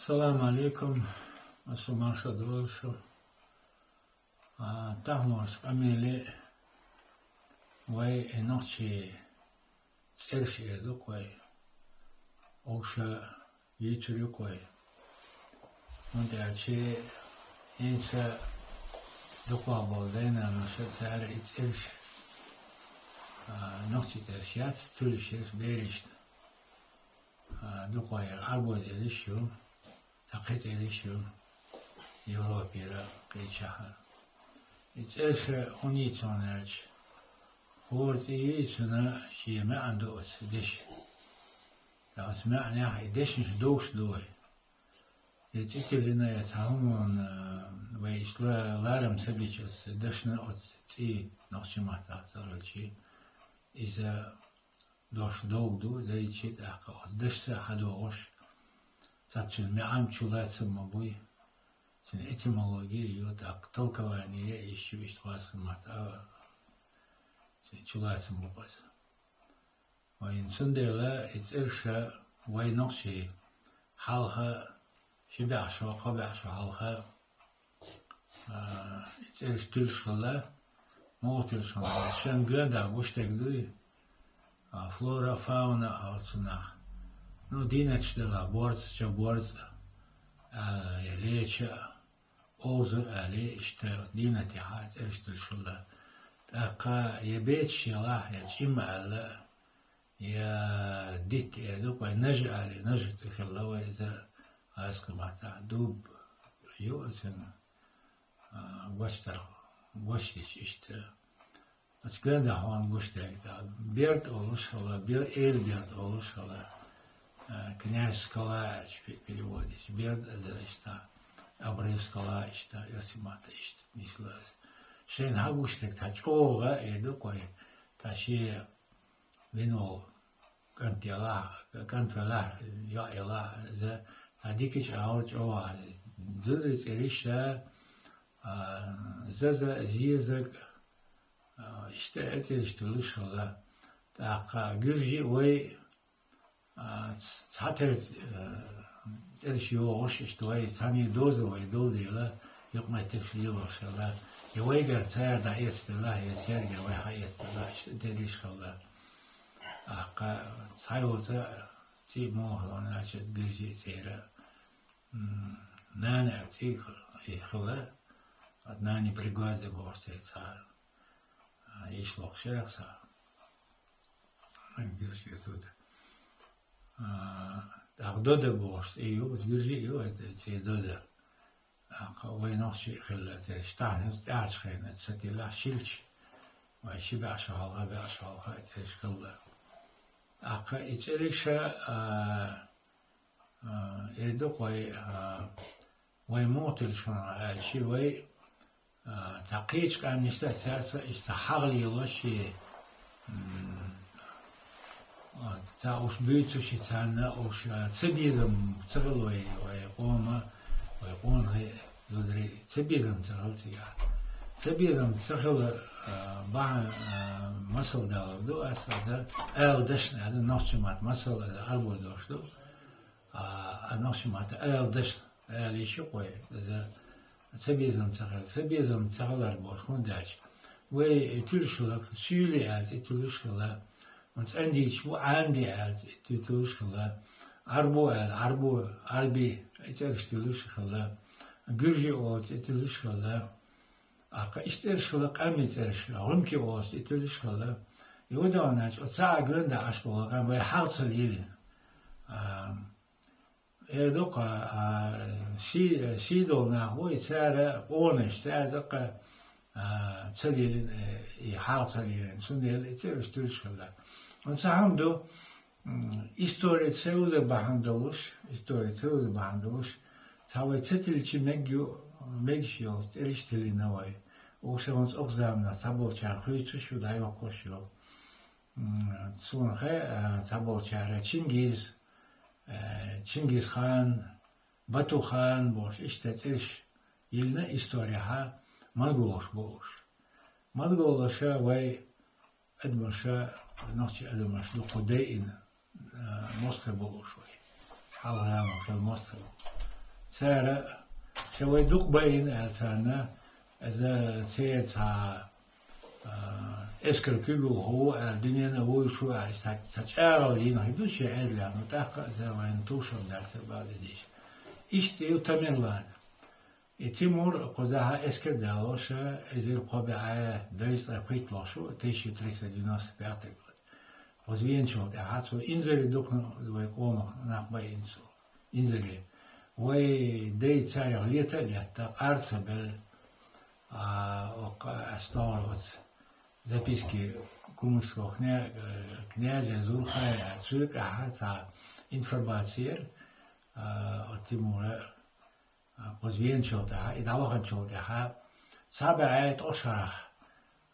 Salam alaikum, asumarsha dolsho. Tahnos amele way enochi tsershi edu koy. Oksha yituri koy. Mondachi insa dukwa boldena nasha tsar itsersh. Nochi tersiat tulshis berisht. Dukwa arboz elishu. تقيت إليشيو يوروبيرا قيتشاها إتأش هونيتوناج هورتي يتنا شي ما عنده دش تاس ما عناه دش دوش دوي يتكلنا يتهمون ويشلا لارم سبيتشس دشنا أتي نقشي ماتا صارلشي إذا دوش دو دايتشي تحقق دشت حدوش Zaten me'am çulatsın mı bu? Şimdi etimoloji yok, akıl kavaniye işi iştihasın mata. Şimdi çulatsın bu kız. Ve insandela etirşa ve nokşi halha şibaşa qabaşa halha etirş tülşala muhtilşala şen gönder boştekdi flora fauna altına. Ну, динечдела борцча борца, леча, оузу али иште динати хат эрштул шула. Така ебет шила я чима ала я дит эду кой наж али наж тхилла иза аскмата дуб юзен гостар гостич иште. Açganda han gostekta bird oluşala bir bird oluşala. Князь Скалач переводит, Берд это Абрев Скалач, Йосимата, мислас. Шен Хагуштек тачога эду кой таши вино кантвела я ела за тадикич ауч оа зырис эриша заза зизак işte etelişte lışala така гюржи ой 사태 წერ시오 오시스도에 잠이 도저에 돌리라 욕마 택시요서라 여외가 차야다 있을라 예세르게 왜 하였을라 데리셔라 아까 사요자 지모하나 저 그지 세라 나나 지 ихла однани пригозе борсеца ишлох шеракса гюржи тут أخدوده بوست إيو بتجري إيو تيدوده وينوشي خلت استعنس تعرش خينت ستيلا شيلش وشي بعشها بعشها تيش خلا أقا إتريشا إدوق ويموتل شنا شي وي تقيش كان نستثارس استحغلي لشي تا اوش بیتوشی تنها اوش تبیدم تغلوی و قوم دودری تبیدم تغلتیا تبیدم تغل با مسئله دارد و اصلا دشن هذا نقشمات مسئله عربو داشتو نقشمات دشن لیشی قوی تبیدم تغلر باشون داشت و تلشلق شیلی از تلشلق Want Andy wo Andy uit de toeschala, Arbi, het is toeschala, Gurji oot het toeschala, Aka is toeschala, Amit Rumki oot het toeschala, Jodan het Otsa Grunda afspraak en bij Hartselil. Doka Sido na hoe het zei, Ones, Zaka Tselil, Hartselil, Sundel, het is toeschala. Want ze hebben история целую behandeld, zou het zeteltje megjo, eristeli nawai. Ook ze ons opzamen naar saboltjaar, goeie daar ook kosjo. Toen saboltjaar, Chingis Khan, Batu Khan, boos is dat is ilne historia ha, Mongolos wij admasha نقطة أدمش لقدائن مصر بقول شوي حاول أعمل في المصر سارة شوي دوق بين ألسانا إذا سيد اسكر كيلو هو الدنيا هو شو تشعر لينا هيدوش يعيد لأنه تحقق إذا وين توصل درس بعد ديش إيش يتمر لنا تيمور قزاها اسكر دالوش إذا القبعة دايس قيت لاشو تيشي تريس ديناس بيعتقد وزين شو تعاتو إنزل دوقنا ويقوم نقبل إنسو إنزل وي دي تسارع ليتا قارسة بال أستارت записки кумского князя Зурхая Цюрика информация от Тимура قزوين شوتها إذا وقت شوتها سبعة أشهر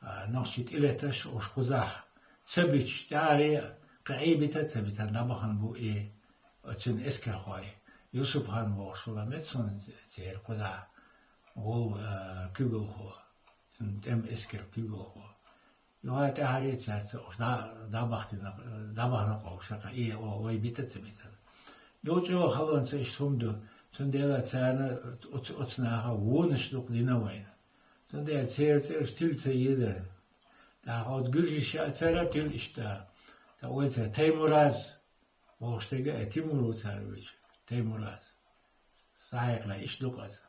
نقشت إلتش وش قزح سبتش تاري قعيبة سبت نبخن بو إيه أتشن إسكر خوي يوسف خان بوصلة متسون تير قزح وهو كيبل هو تم إسكر كيبل هو يوها تهاري تسات دابخنا قوشة إيه ويبيت سبت يوجو خلون سيشتمدو سنديلا تسانا أتناها ونشلق لنا وين سنديلا تسير ستيل تسيدر تاخد جرجي شاتسرا تيل إشتا تاويتها تيموراز واشتاقا تيمورو تارويج تيموراز صحيح لا إشلق أز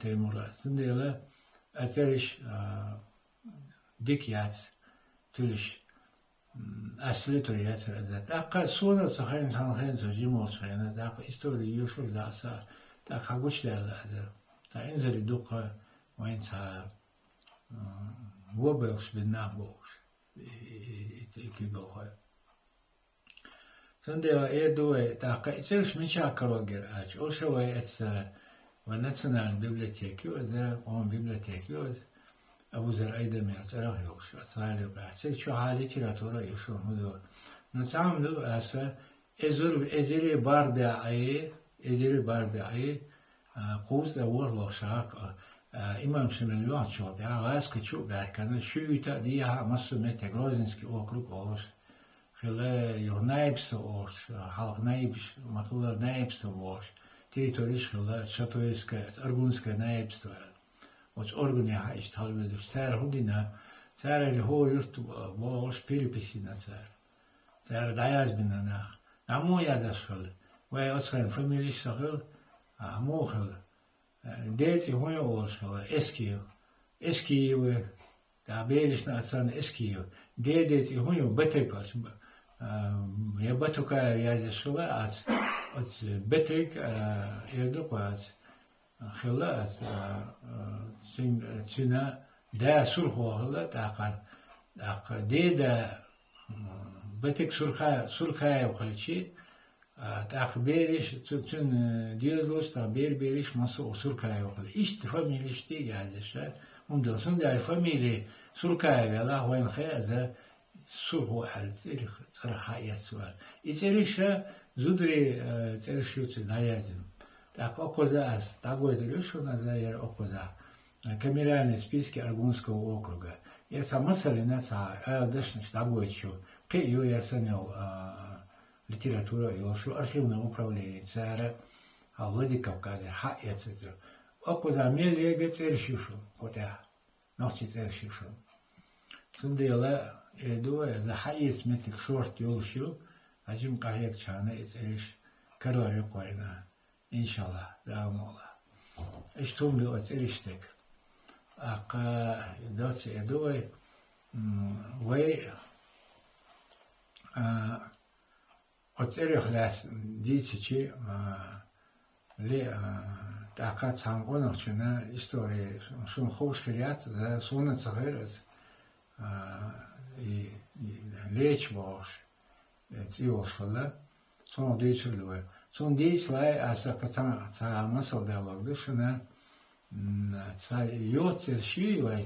تيموراز سنديلا أتريش ديكيات تلش أصلي تريات رزات أقل صورة صحيح صحيح زوجيمو صحيح داق إستوري يوشور داسا داق حقوش لازر تا إنزل دوقة وين تا وبلش بالنابوش يكيبوها سنديلا إيدوه داق إترش من شاكر وغير أج أوشوه إتس وناتسنال بيبليتيكي وذا قوم بيبليتيكي وذا أبو زر أيضا من أسرع يوش أسرع يوش شو حالي تراتورا يوش مدو نتعاملو أسا إزري بار بعي قوس أول وشاق إمام سمنوات شوت يعني غاز كتشو بعد كان شو يتأديها مصر متجروزنسكي أوكروك أوش خلا يونايبس أوش حلق نايبس مخلر نايبس أوش تريتوريش خلا شاتويسكا أرجونسكا نايبس وش أرجونيا هايش تالبدو سار هودينا سار اللي هو يرتو بوش بيلبسينا سار داياز بنا ناخ نعمو يادش خلا وي أصلا فاميليش خلا عمو خلا ديتي هون أول خلا إسكيو تعبيرش نأصلا إسكيو ديتي هون بتكاش يا بتوكا يادش خلا أت بتك يدوك أت خلاص تنا دا سرخو خلا تاق ديدا بتك سرخا وخلشي تاق بيريش تن ديزلوس تا بيريش ماسو سرخا وخل إيش فاميليش تيجي هذا ممدن سند فاميلي سرخا ولا وين خيزة سرخو حل صراحة يسوال إيش زودري ترشيو تنايزم так окоза такой решил на заер окоза камеральные списки Аргунского округа. Я сама салина са дашниш такой чё. Ты её я санел литература и архивное управление цара Владикавказа ха яцер. Окоза мелеге цершишу хотя ночи цершишу. Сундела эдуа за хайс метик шорт ёлшу ажим каяк чана церш карори койна. İnşallah, devam ola. İştum bir ötürüştük. Akka dört edoy ve ötürükler diyeceği le takat sangon açına istori son hoş kriyat da sonra çıkarız. Leç boş. Tiyoşla sonra diyeceği Son değişle aslında ta nasıl diyalogdu şuna ta yotzer şey ve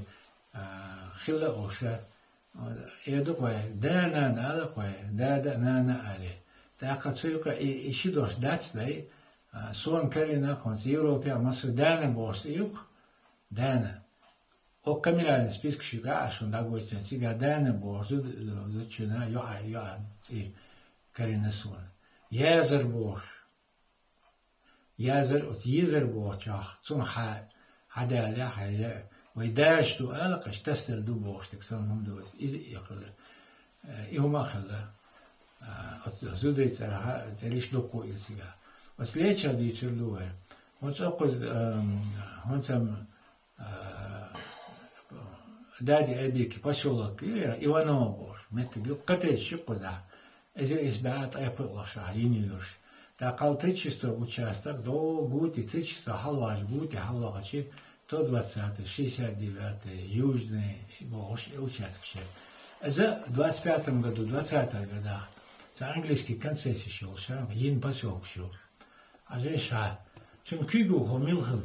xilla oşa edo koy dana nala koy dada nana ali ta katsuka işi doş datsday son karina kons Avrupa masur dana boş yok dana o kameranın spisk şiga aşında goçen siga dana boş doçuna yo si karina son Yezer boş يازر وتيزر بوشاخ ثم حدا لا حيا ويداش تو ألقش تستل دو بوش تكسون هم دو يقول يوم خلا زودي ترى تريش لقو يسيا بس ليش هذي يشلوه وتأخذ هونسم دادي أبيك بشولك إيوانو بوش متى قتل شقو ده إذا إسبات أيبل لشاهين يلوش تاقل тречисто участок до гути тречисто халваш гути халвачи то 20 69 южный участок. За 25 году 20 годах за английский концессий шел, ин поселок шел. А здесь чун кигу хомилхл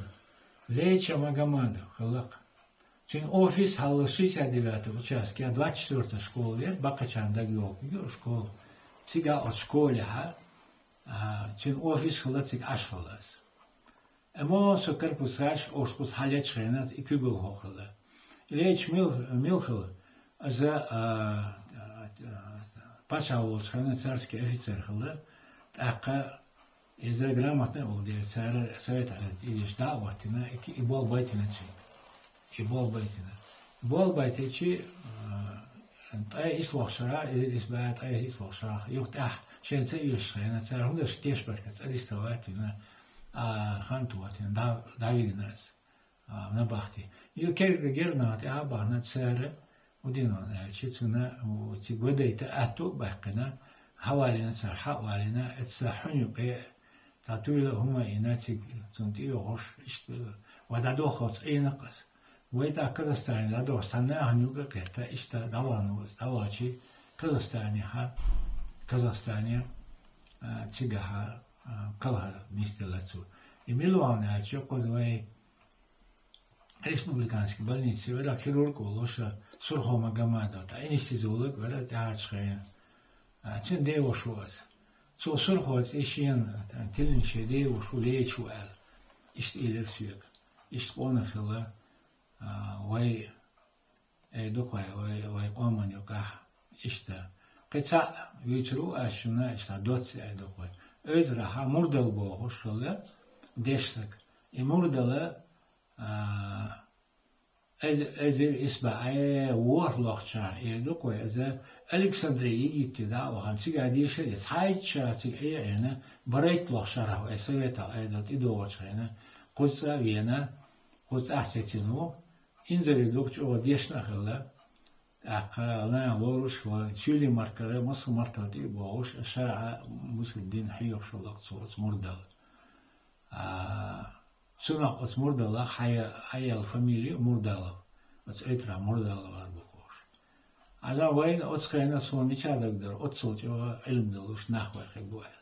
леча Магомаду халак. Чун офис хал 69 участок, я 24 школе, Бакачан дагиок школу. Цига от школе чун офис хлацик ашхалас. Эмо сокер пусаш ошкус халяч хенат икюбл хохла. Леч милхл за пашаул хенат царский офицер хла. Така إذا грамотно ولدي совет идешь даватина и бол байтина чи и бол байтичи أي إصلاح شرع إثبات أي إصلاح شرع يقطع شيء سيئش هنا صار هم ده شتيش بركة أديستواتنا خانتواتنا داويد الناس نبختي يكير جرنا تعبنا تسار ودينا شتنا وتجودي تأتو بحقنا حوالينا صار حوالينا السحن يقي تعطيله هم إناتي تنتيو غش ودادو خاص أي نقص ويتا كازاستاني لادو استنا هنيوغا كتا اشتا دوانو دواچي كازاستاني تيغا قلها نيستلاتسو يميلوانا чокодвай республиканский больницы вера хирург лоша сурхо Магомаду та институт вера таарчхая чин деошуаз со сурхоц ишин тилинче деошу лечуал ишт илерсюк ишт онахла وي دقة وي قومن يقح إشتا قطع يترو أشنا إشتا دوت دقة أدرها مردل بوه شغلة دشتك المردل أزل إسبع وور لقشة دقة إذا ألكسندرية ابتداء وهن سيجا ديشة يتحايد شاتي أنا بريت لقشة وإسويتا أيضا إدوات هنا قصة فينا قصة أحسنتنو إنزل دوكش أو ديشنا خلا أقلا لورش وشيلي ماركرة مصر مرتدي بوش الشارع مسلم الدين حيو شلق صورة مردل سنق اس مردل حيا الفاميلي مردل اس إترا مردل واربخوش عزا وين أتخينا سوامي شادق در أتصل جو علم دلوش نحو خبوال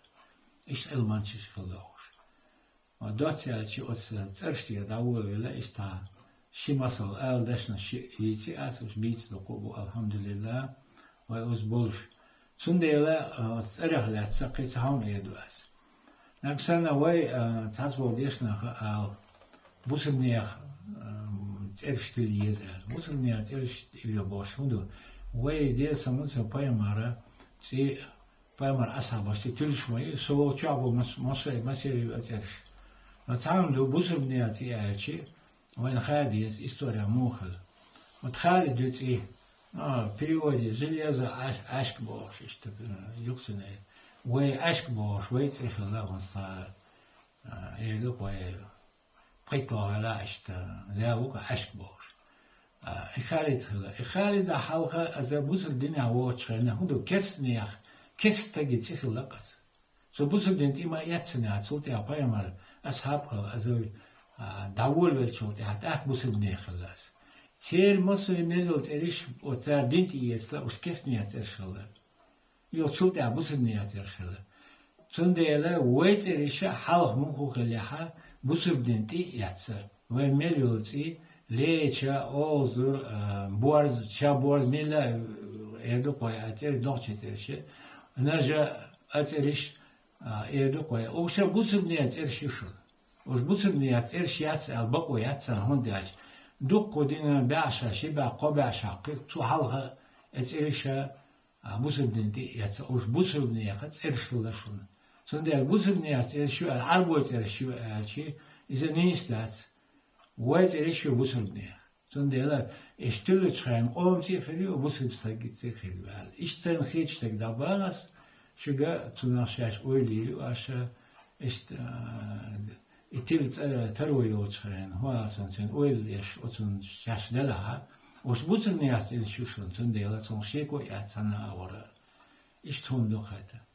إيش علمانشيش خلاوش ودوتي أتشي أتصل ترشتي داول ولا إشتها شي مسألة أول دشنا شي يجي أسوس بيت دقوبو الحمد لله ويوز بولش سنديلا أريح لا تسقيت هون يدواس نكسرنا وي تحسبوا دشنا بوسنيخ ترش تليزال بوسنيخ ترش يبوش هندو وي دي سمنس بايمارا تي بايمار أصحاب بس تلش وي سو تشابو مسيري ترش نتعاملوا بوسنيخ تي وين خاديس история мухал вот خالد جت переводе железо ашк бош что юксне وي ашк бош وي تخلا وصار يلو وي قيتو على اشتا لا هو ашк бош خالد حلقه از بوس الدنيا وچخنا هو كسنيخ كستگي تخلقس سو بوس الدنيا ما ياتسنا صوتي ابايمر اصحاب ازوي داول ولشوت حتى مسلم نخلاص سير مسلم نزلت إيش وتر دينتي يسلا وسكسني أترشلا يوصلت مسلم أترشلا تنديلا ويت إيش حلق مخو خليها مسلم دينتي يتسا ومليولتي ليشا أوزر بورز شابورز ملا يدو قوي أتر نوتشي ترشة نرجع أترش يدو قوي وش مسلم أترشيشل وش مسلم يترش يتسا البقو يتسا هنداش دوق دينا بعشا شبع قبعشا قيت حلقة اترشا مسلم دينتي يتسا وش مسلم يخت ارشل لشون Son der busulniyas şu arboç şu elçi ise ne istat? Vay şu busulniya. Son derler iştülü çıkan omci xeliyor busul sagitse xeliyor. İşten hiç tek dabaras şuga tunaşyaş oyliyor aşağı işte itil taroyu çıkan huasan sen oyliyor otun yaşdela. Os busulniyas şu son derler son şey koy sana avara. İştun dokata.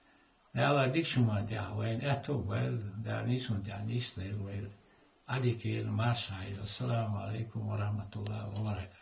Ja, dik şuma dia wen eto wel da nisun dia nisle wel adikir masay. Assalamu alaikum warahmatullahi wabarakatuh.